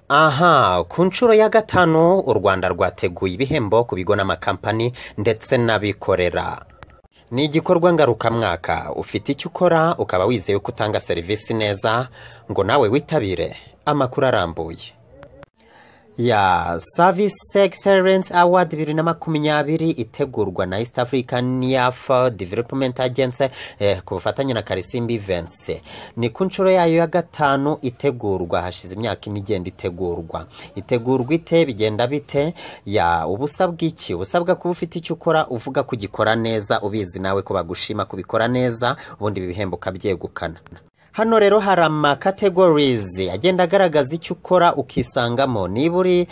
Aha, ku nshuro ya gatanu u Rwanda rwateguye ibihembo ku bigo n'amakampani ndetse n'abikorera. Ni igikorwa ngarukamwaka, ufite icyo ukora ukaba wizeye ko utanga serivisi neza, ngo nawe witabire. Amakuru arambuye ya Service Excellence Award 2020 itegurwa na East African Youth Development Agency ku bufatanye na Karisimbi Events. Ni ku nshuro yayo ya gatanu itegurwa, hashize imyaka igenda itegurwa ite, bigenda bite? Ya ubusabwa iki? Ubusabwa kuba ufite icyo ukora, uvuga kugikora neza, ubizi nawe ko bagushima kubikora neza, ubundi bibihembo kabyegukana. Hano rero hari ama categories agenda agaragaza icyo ukora ukisangamo. Niba uri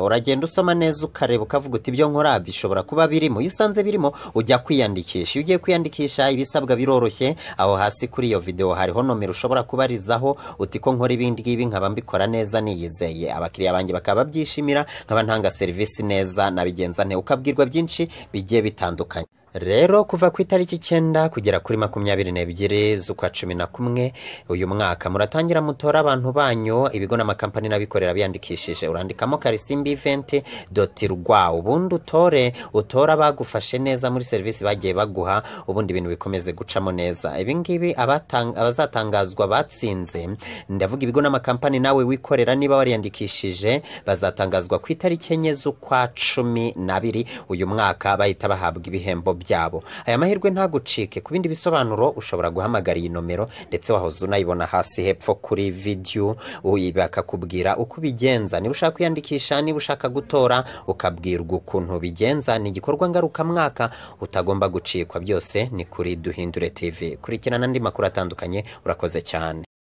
uragenda usoma neza ukareba ukavuga uti ibyo nkora bishobora kuba birimo. Iyo usanze birimo ujya kwiyandikisha. Iyo ugiye kwiyandikisha ibisabwa biroroshye, aho hasi kuri iyo video hariho nomero ushobora kubarizaho uti ko nkora ibindi gibi nkaba mbikora neza niyizeye. Abakiriya banjye bakaba byishimira, nkaba ntanga service neza nabigenza nte, ukabwirwa byinshi bigiye bitandukanye. Rero kuva ku itariki 9 kugera kuri 22 z'ukwa 11 uyu mwaka muratangira mutora abantu banyu, ibigo n'amakampani n'abikorera biyandikishije. Urandikamo karisimbievent.rwa, ubundi utora bagufashe neza muri service bagiye baguha, ubundi ibintu bikomeze gucamo neza. Ibi ngibi abazatangazwa batsinze, ndavuga ibigo n'amakampani nawe wikorera niba wariyandikishije, bazatangazwa ku itariki 4 z'ukwa 12 uyu mwaka, bahita bahabwa ibihembo byabo. Aya mahirwe ntagucike. Ku bindi bisobanuro ushobora guhamagara iyi nomero, ndetse wahoze unayibona hasi hepfo kuri video, bakakubwira uko bigenza. Niba ushaka kwiyandikisha, niba ushaka gutora, ukabwirwa ukuntu bigenza. Ni igikorwa ngarukamwaka utagomba gucikwa. Byose ni kuri Duhindure TV. Kurikirana andi makuru atandukanye. Urakoze cyane.